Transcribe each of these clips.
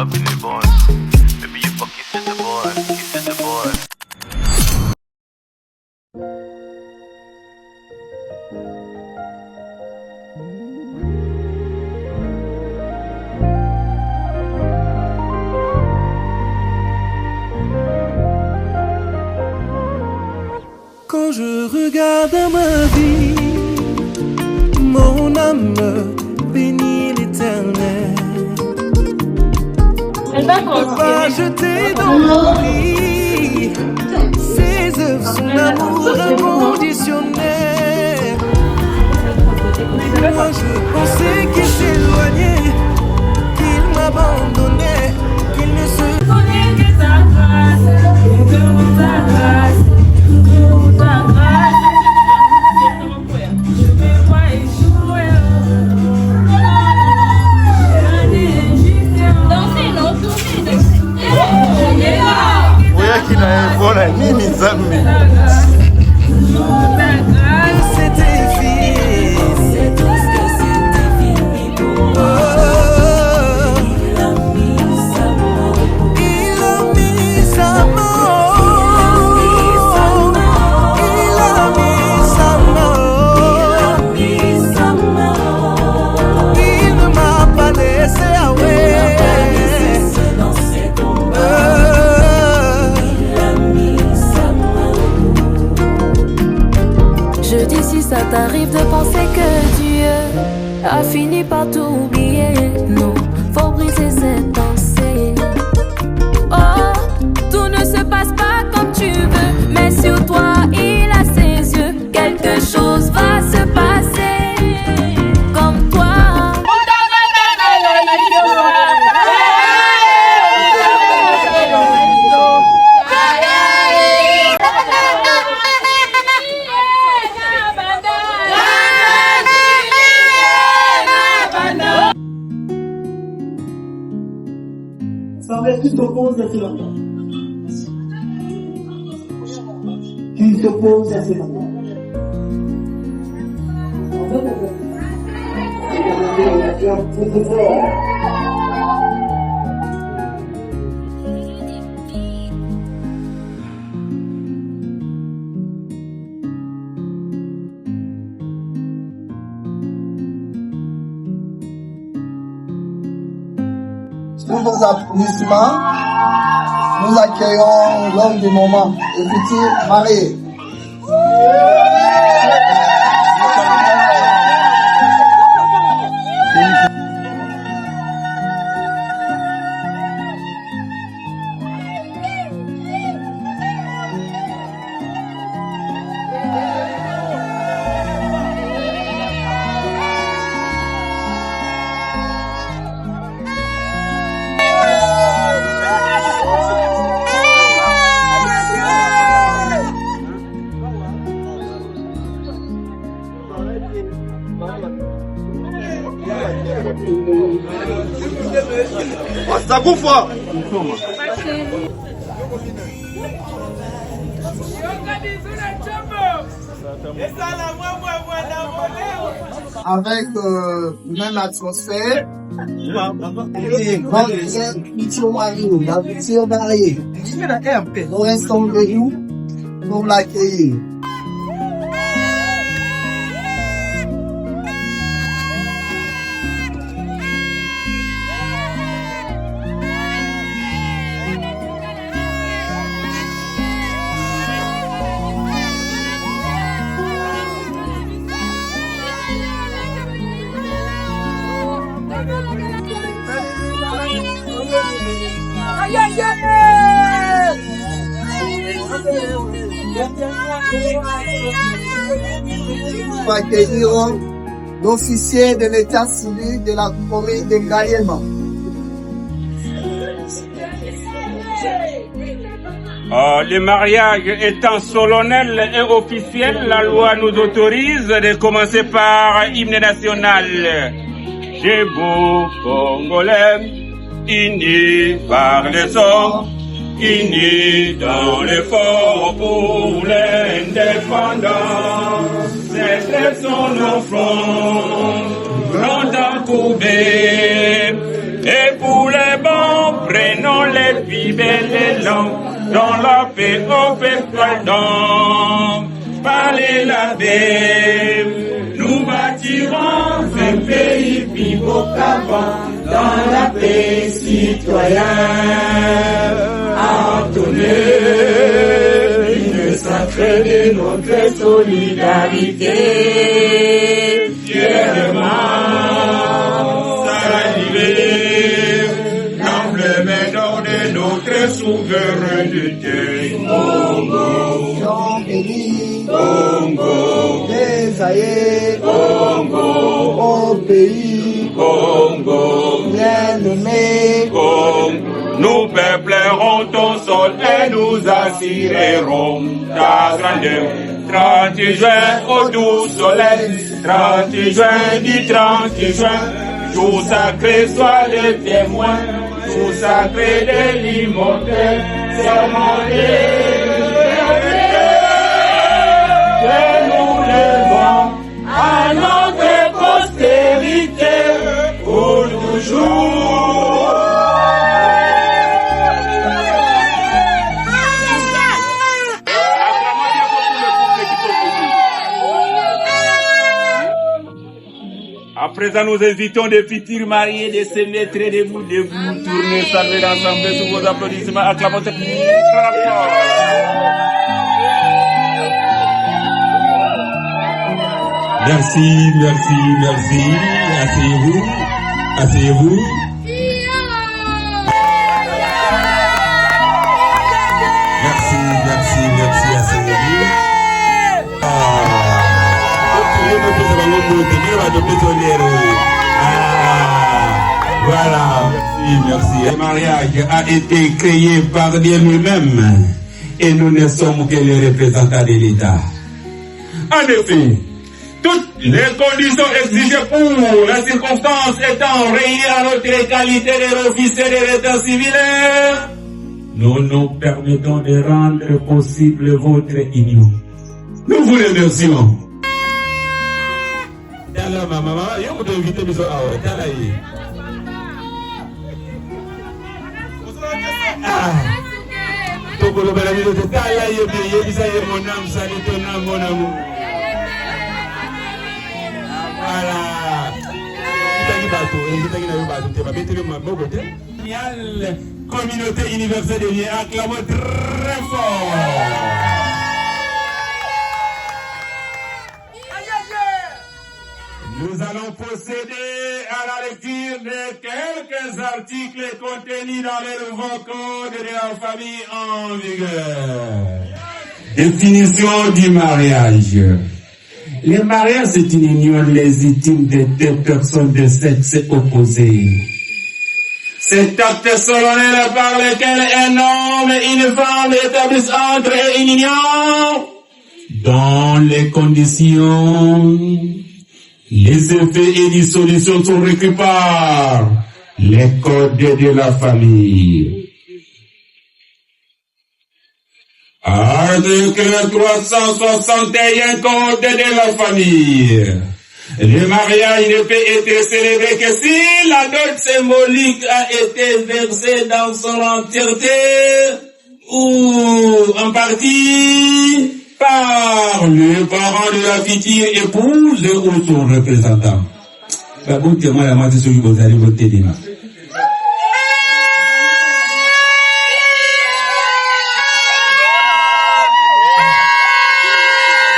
loving it, boy. Maybe you fuck your sister, boy. Your sister, boy. Quand je regarde ma vie, mon âme bénit l'Éternel. Elle va Ne pas jeter dans l'oubli, ses œuvres sont d'amour inconditionnel. Moi je pensais qu'il s'éloignait, qu'il m'abandonnait, qu'il ne se... C'était fini, c'est tout ce que c'était fini pour moi. Il a mis sa main, il a mis sa main, il a mis sa main, il ne m'a pas laissé dans ses combats. Je dis si ça t'arrive de penser que Dieu a fini par tout oublier. Non, faut briser cette pensée. Oh, tout ne se passe pas comme tu veux, mais sur toi il a ses yeux. Quelque chose va se passer comme toi. Qui t'oppose à ce moment? Qui t'oppose à ce moment? Pour vos applaudissements, nous accueillons l'homme du moment, le futur marié. Avec même atmosphère, futur marié, la future mariée. Nous restons debout pour l'accueillir. Nous accueillirons l'officier de l'état civil de la commune de Ngaliema. Le mariage étant solennel et officiel, la loi nous autorise de commencer par hymne national. J'ai beau Congolais, unis par les hommes, unis dans l'effort pour l'indépendance. Ces sont nos fronts, grands accoudés, et pour les bons dans la paix au pétrole, par les labés, nous bâtirons un pays plus beau qu'avant, dans la paix citoyenne, entonner une sacrée de notre solidarité, fièrement saluer l'emblément de notre souveraineté. Congo, Désaillé, Congo, au pays, Congo, bien-aimé, Congo. Nous peuplerons ton sol et nous assurerons ta grandeur. 30 juin au doux soleil, 30 juin du 30 juin, jour sacré soit le témoin, jour sacré de l'immortel, serment que nous levons à notre postérité pour toujours. À présent, nous invitons des futurs mariés de se mettre debout, tourner, saluer l'ensemble sous vos applaudissements. Acclamons très fort. Merci. Asseyez-vous. Merci, asseyez-vous. Voilà. Merci. Le mariage a été créé par Dieu lui-même et nous ne sommes que les représentants de l'État. En effet, toutes les conditions exigées pour la circonstance étant réunies à notre qualité d'officier de l'État civil, nous nous permettons de rendre possible votre union. nous vous remercions. Communauté universelle de liens, acclamons très fort. Nous allons procéder à la lecture de quelques articles contenus dans le nouveau code de la famille en vigueur. Définition du mariage. Le mariage, c'est une union légitime de deux personnes de sexe opposé. Cet acte solennel par lequel un homme et une femme établissent entre eux une union, Dans les conditions, les effets et dissolutions sont reconnus par les codes de la famille. Article 361 Code de la famille. Le mariage ne peut être célébré que si la dot symbolique a été versée dans son entièreté ou en partie par le parent de la future épouse ou son représentant.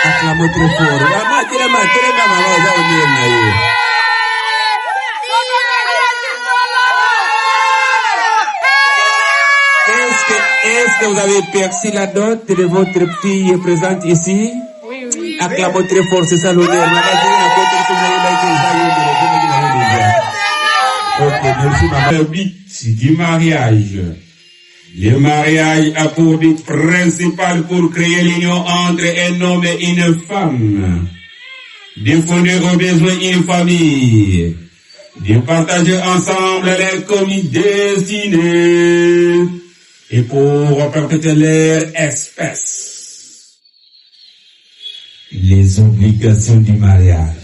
Acclamons très fort. Est-ce que vous avez perçu la dot de votre fille présente ici? Oui. Acclamons très fort, c'est ça l'honneur. Ok, merci maman. Le but du mariage. Le mariage a pour but principal pour créer l'union entre un homme et une femme, de fonder aux besoins une famille, de partager ensemble les communes destinées et pour perpétuer leur espèce. Les obligations du mariage.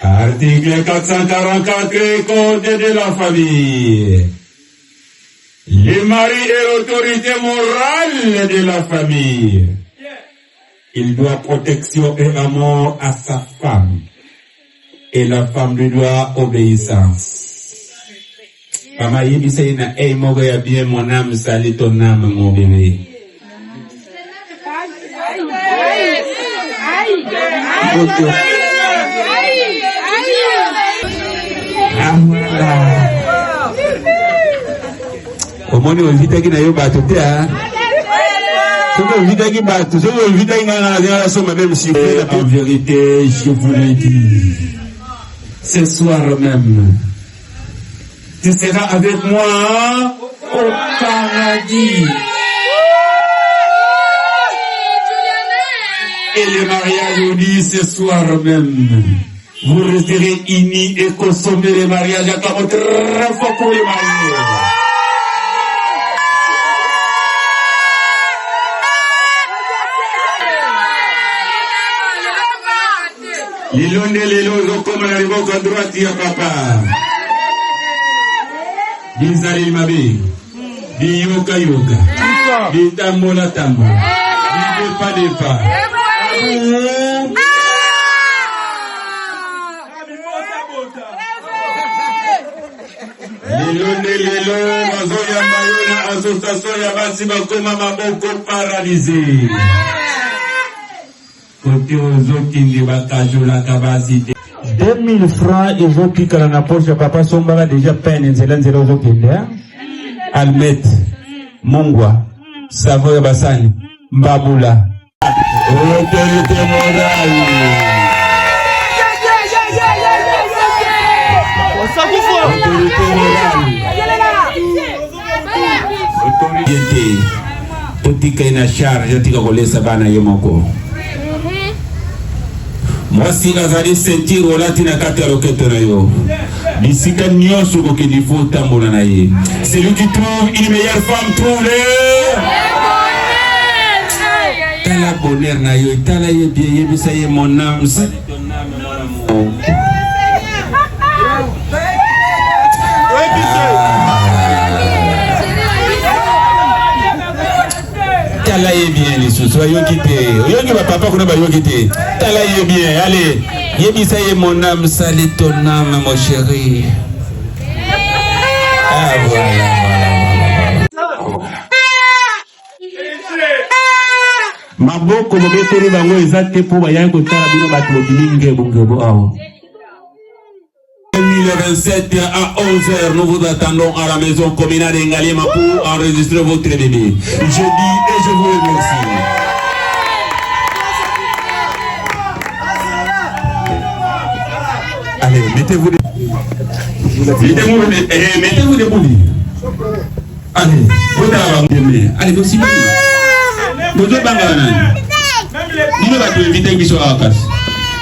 Article 444 Code de la famille. Le mari est l'autorité morale de la famille. Il doit protection et amour à sa femme. Et la femme lui doit obéissance. Maman, il dit, hey, mon gars, bien mon âme, salut ton âme, mon bébé. Ah, voilà. Au moins, on vit avec un bateau. En vérité, je vous le dis, ce soir même, tu seras avec moi au paradis. Et le mariage, on dit ce soir même, vous resterez unis et consommer le mariage à comme très fort pour les mariés. Lilo comme la rivoque à droite ya papa. Bizali mabi. Biyoka yoka. Bitambola tamba. Bidepa depa. Lilo, mazoya mayona association ya basi bakoma maboko paralysé. Côté aux autres qui ne va pas jouer la capacité. 2000 francs, ils ont piqué dans la poche de papa, son baga déjà peine, ils ont aux autres qui Almet, Mongwa, Savoy Bassani, Mbabula. Autorité morale. Autorité morale. Autorité. Autorité na charge, tika kolesa bana yemoko. Moi si nazali sentir olati na kati ya loketo na yo. Bisika nyonso ko di faut tambola na ye. Celui qui trouve une meilleure femme trouve tala bonheur na yo, tala ye bien ye bisa ye mon âme, c'est ton âme mon amour. Talaye bien les sous, soyons quittés. Yogi va papa qu'on a quitté. Talaye bien, allez. Yebi ça y est mon âme, salut ton âme mon chéri. Ah voilà. Maboko mobeteri bango ezate pour baya ko tala bino bato binge bungebo awo. 2027 à 11h, nous vous attendons à la maison communale d'Engalima pour enregistrer votre bébé. Je dis et je vous remercie. Allez, mettez-vous debout. Allez, allez, vous aussi. Vous devez nous va éviter qu'ils soient à la casse.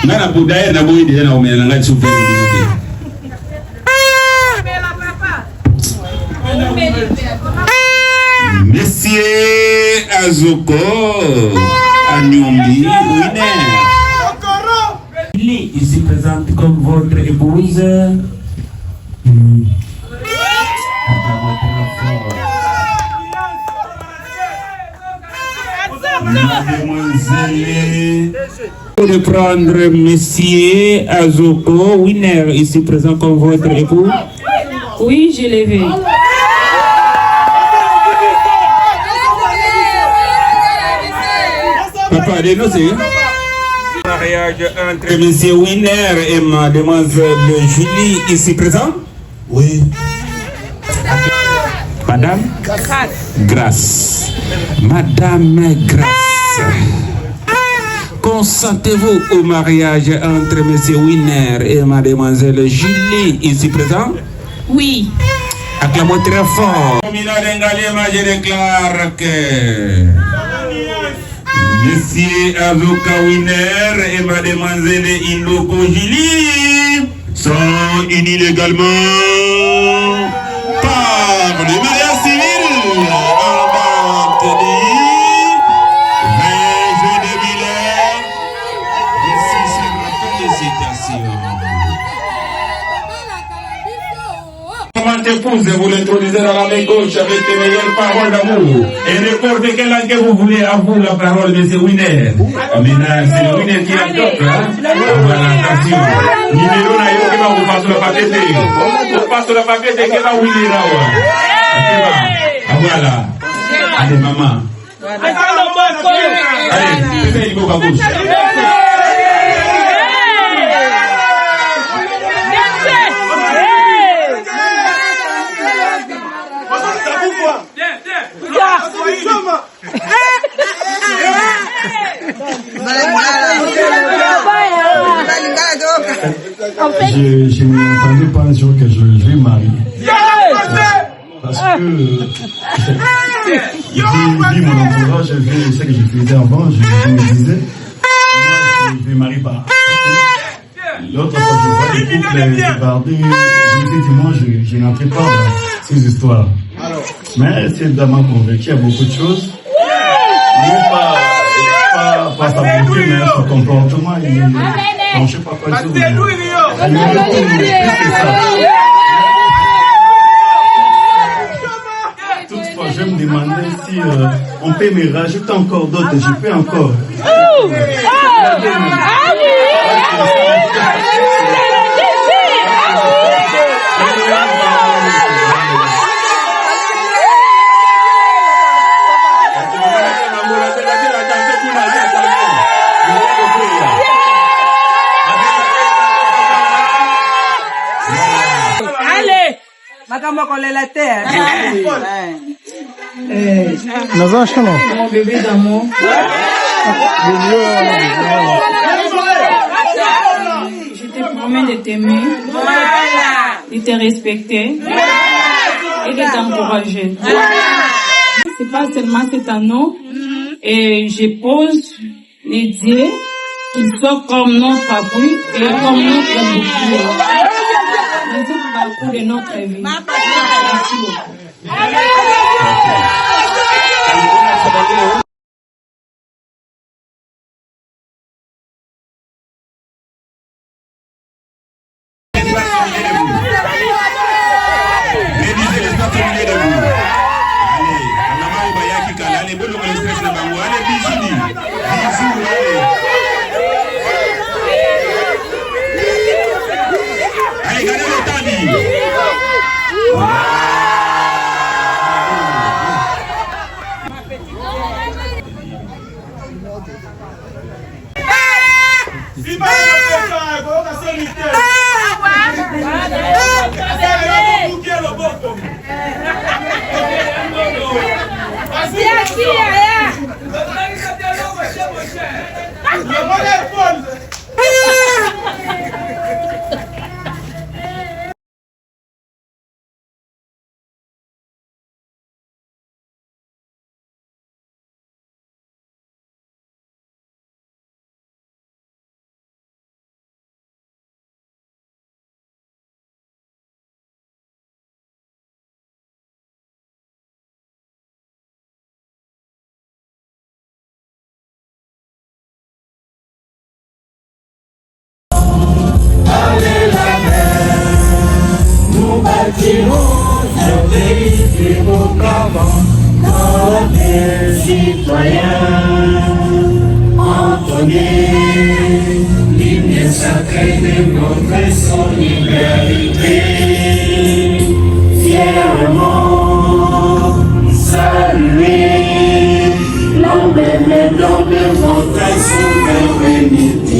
Nana Boudaï n'a pas eu de on met la soupe. Monsieur Azoko Anyombi Winner. Il est ici présente comme votre épouse. Mademoiselle, de prendre Monsieur Azoko Winner ici présent comme votre époux. Oui, je l'ai vu. Papa, dénoncé. Mariage entre Monsieur Winner et Mademoiselle Julie ici présent. Oui. Madame Grâce. Madame Grâce. Consentez-vous au mariage entre Monsieur Winner et Mademoiselle Julie ici présent? Oui. Acclamons très fort. Je déclare que Monsieur Azoka Winner et Mademoiselle Indoko Julie sont unis légalement par le mariage civil en date du 20 juin 2000. Félicitations. votre épouse, vous l'introduisez dans la main gauche avec les meilleures paroles d'amour. Et n'importe quelle langue que vous voulez, à vous la parole de ce winner. Maintenant, c'est le winner qui adopte. Voilà, attention. Numéro na yo, qui va vous passer le paquet. Vous passez le paquet, qui va winner là. Voilà. Allez, maman. Allez, fais une bouche à bouche. Je ne m'attendais pas un jour que je vais marier. Parce que je dis mon entourage, je fais ce que je faisais avant, je me disais, moi je vais marier par. L'autre fois je vois les couples débardés, je me suis dit, moi je n'entrais pas dans ces histoires. Mais c'est dans ma convaincu, il y a beaucoup de choses. Mais pas sa beauté, mais son comportement, je ne sais pas quoi dire. Toutefois, je me demandais si on peut me rajouter encore d'autres, je peux encore. Mon bébé d'amour. Je te promets de t'aimer, de te respecter et de t'encourager. C'est pas seulement cet anneau, et je pose les dieux qu'ils soient comme notre appui et comme notre bouclier. Dans ce parcours de notre vie. Merci beaucoup. Saluer l'homme de notre souverainité.